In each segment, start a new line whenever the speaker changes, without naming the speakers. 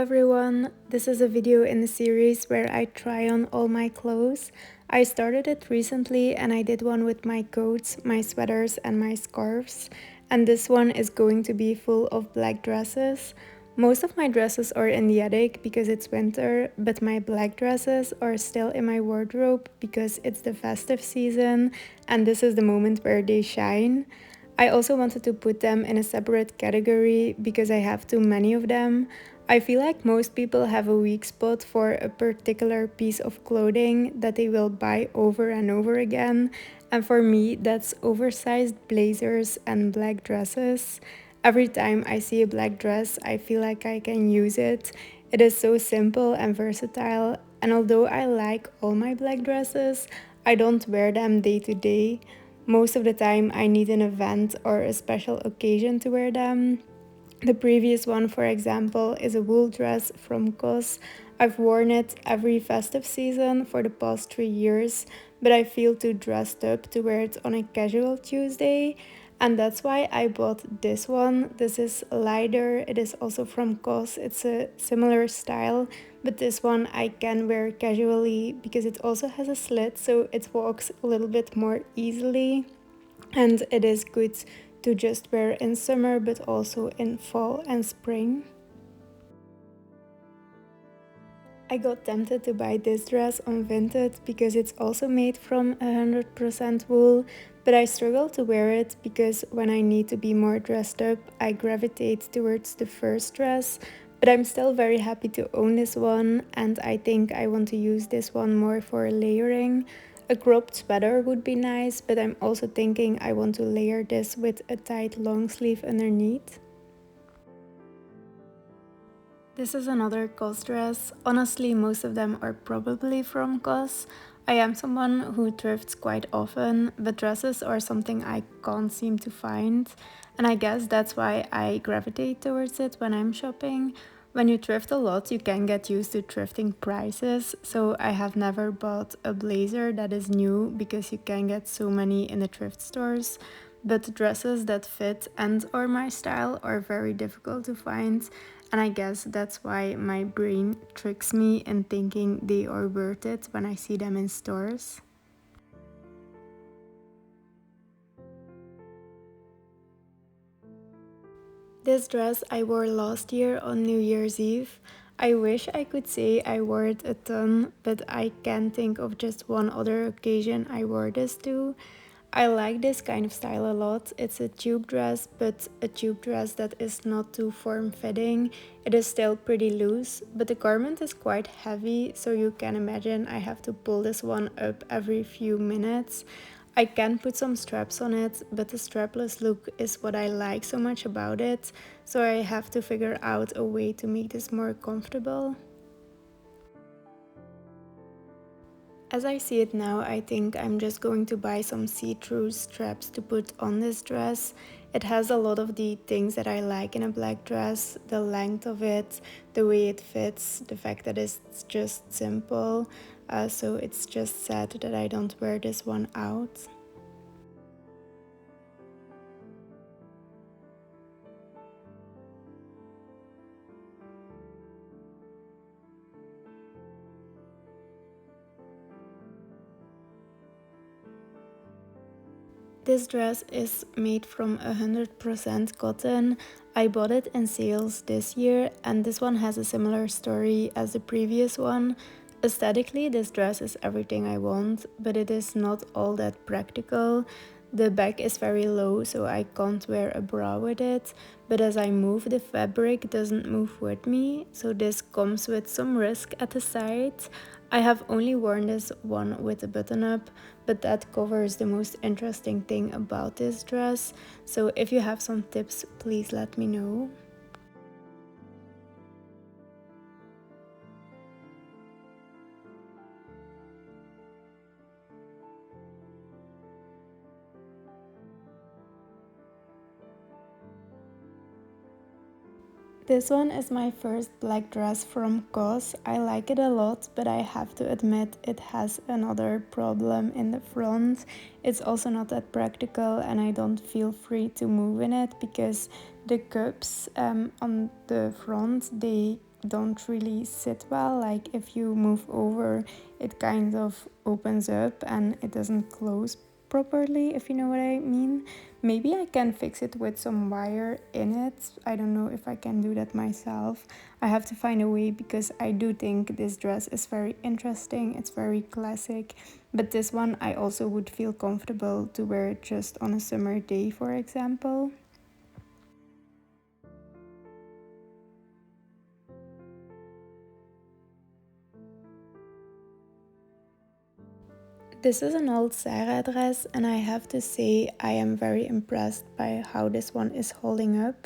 everyone, this is a video in the series where I try on all my clothes. I started it recently and I did one with my coats, my sweaters and my scarves, and this one is going to be full of black dresses. Most of my dresses are in the attic because it's winter, but my black dresses are still in my wardrobe because it's the festive season and this is the moment where they shine. I also wanted to put them in a separate category because I have too many of them. I feel like most people have a weak spot for a particular piece of clothing that they will buy over and over again, and for me that's oversized blazers and black dresses. Every time I see a black dress, I feel like I can use it. It is so simple and versatile, and although I like all my black dresses, I don't wear them day to day. Most of the time I need an event or a special occasion to wear them. The previous one, for example, is a wool dress from COS. I've worn it every festive season for the past 3 years, but I feel too dressed up to wear it on a casual Tuesday. And that's why I bought this one. This is lighter, it is also from COS. It's a similar style, but this one I can wear casually because it also has a slit, so it walks a little bit more easily. And it is good to just wear in summer, but also in fall and spring. I got tempted to buy this dress on Vinted because it's also made from 100% wool, but I struggle to wear it because when I need to be more dressed up, I gravitate towards the first dress. But I'm still very happy to own this one, and I think I want to use this one more for layering. A cropped sweater would be nice, but I'm also thinking I want to layer this with a tight long sleeve underneath. This is another COS dress. Honestly, most of them are probably from COS. I am someone who thrifts quite often, but dresses are something I can't seem to find, and I guess that's why I gravitate towards it when I'm shopping. When you thrift a lot, you can get used to thrifting prices, so I have never bought a blazer that is new because you can get so many in the thrift stores. But dresses that fit and or my style are very difficult to find, and I guess that's why my brain tricks me in thinking they are worth it when I see them in stores. This dress I wore last year on New Year's Eve. I wish I could say I wore it a ton, but I can't think of just one other occasion I wore this to. I like this kind of style a lot. It's a tube dress, but a tube dress that is not too form-fitting. It is still pretty loose, but the garment is quite heavy, so you can imagine I have to pull this one up every few minutes. I can put some straps on it, but the strapless look is what I like so much about it, so I have to figure out a way to make this more comfortable. As I see it now, I think I'm just going to buy some see-through straps to put on this dress. It has a lot of the things that I like in a black dress, the length of it, the way it fits, the fact that it's just simple, so it's just sad that I don't wear this one out. This dress is made from 100% cotton. I bought it in sales this year, and this one has a similar story as the previous one. Aesthetically, this dress is everything I want, but it is not all that practical. The back is very low, so I can't wear a bra with it, but as I move, the fabric doesn't move with me, so this comes with some risk at the side. I have only worn this one with a button up, but that covers the most interesting thing about this dress, so if you have some tips, please let me know. This one is my first black dress from COS. I like it a lot, but I have to admit it has another problem in the front. It's also not that practical and I don't feel free to move in it because the cups on the front, they don't really sit well. Like if you move over, it kind of opens up and it doesn't close properly, if you know what I mean. Maybe I can fix it with some wire in it. I don't know if I can do that myself. I have to find a way, because I do think this dress is very interesting. It's very classic, but this one I also would feel comfortable to wear it just on a summer day, for example. This is an old Sarah dress, and I have to say I am very impressed by how this one is holding up.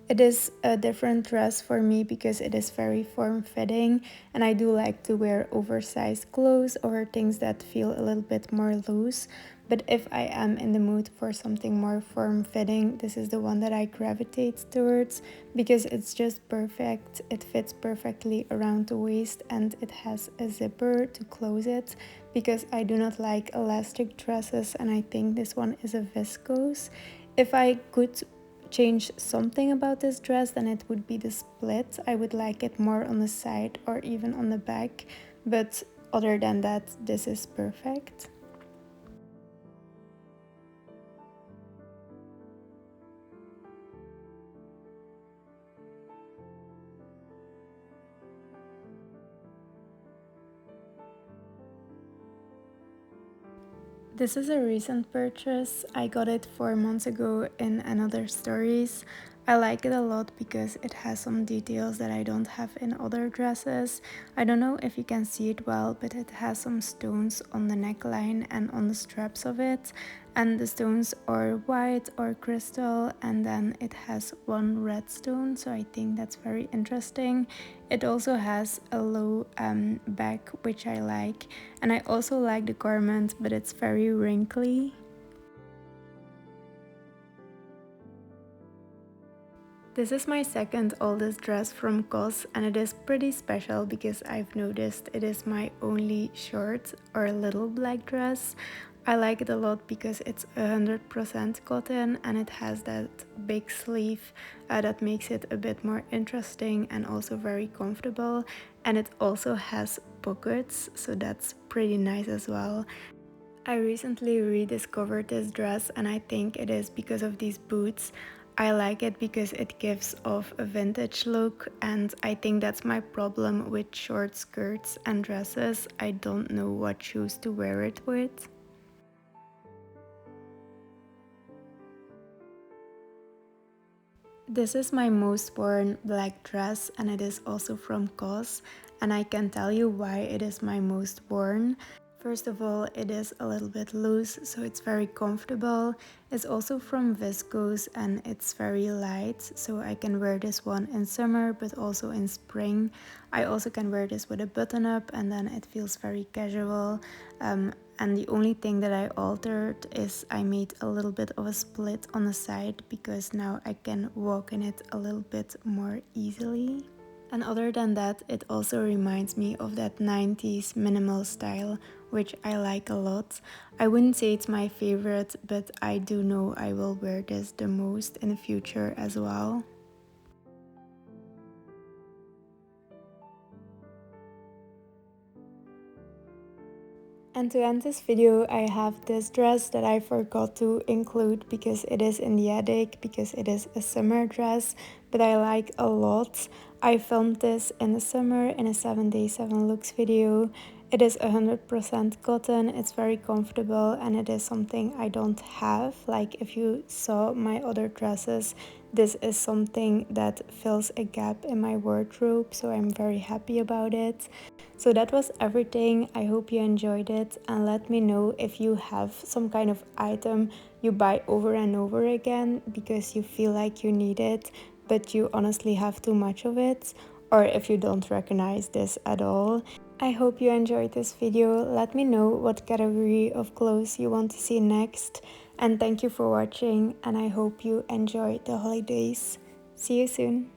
It is a different dress for me because it is very form-fitting, and I do like to wear oversized clothes or things that feel a little bit more loose. But if I am in the mood for something more form-fitting, this is the one that I gravitate towards, because it's just perfect. It fits perfectly around the waist and it has a zipper to close it, because I do not like elastic dresses, and I think this one is a viscose. If I could change something about this dress, then it would be the split. I would like it more on the side or even on the back, but other than that, this is perfect. This is a recent purchase. I got it 4 months ago in another stories. I like it a lot because it has some details that I don't have in other dresses. I don't know if you can see it well, but it has some stones on the neckline and on the straps of it. And the stones are white or crystal, and then it has one red stone, so I think that's very interesting. It also has a low back, which I like, and I also like the garment, but it's very wrinkly. This is my second oldest dress from COS, and it is pretty special because I've noticed it is my only short or little black dress. I like it a lot because it's 100% cotton, and it has that big sleeve that makes it a bit more interesting and also very comfortable. And it also has pockets, so that's pretty nice as well. I recently rediscovered this dress, and I think it is because of these boots. I like it because it gives off a vintage look, and I think that's my problem with short skirts and dresses. I don't know what shoes to wear it with. This is my most worn black dress, and it is also from COS, and I can tell you why it is my most worn. First of all, it is a little bit loose, so it's very comfortable. It's also from viscose and it's very light, so I can wear this one in summer but also in spring. I also can wear this with a button up, and then it feels very casual. And the only thing that I altered is I made a little bit of a split on the side, because now I can walk in it a little bit more easily. And other than that, it also reminds me of that 90s minimal style, which I like a lot. I wouldn't say it's my favorite, but I do know I will wear this the most in the future as well. And to end this video, I have this dress that I forgot to include because it is in the attic, because it is a summer dress, but I like a lot. I filmed this in the summer in a 7 day 7 looks video. It is 100% cotton, it's very comfortable, and it is something I don't have. Like if you saw my other dresses, this is something that fills a gap in my wardrobe, so I'm very happy about it. So that was everything. I hope you enjoyed it, and let me know if you have some kind of item you buy over and over again because you feel like you need it, but you honestly have too much of it, or if you don't recognize this at all. I hope you enjoyed this video. Let me know what category of clothes you want to see next, and thank you for watching, and I hope you enjoy the holidays. See you soon.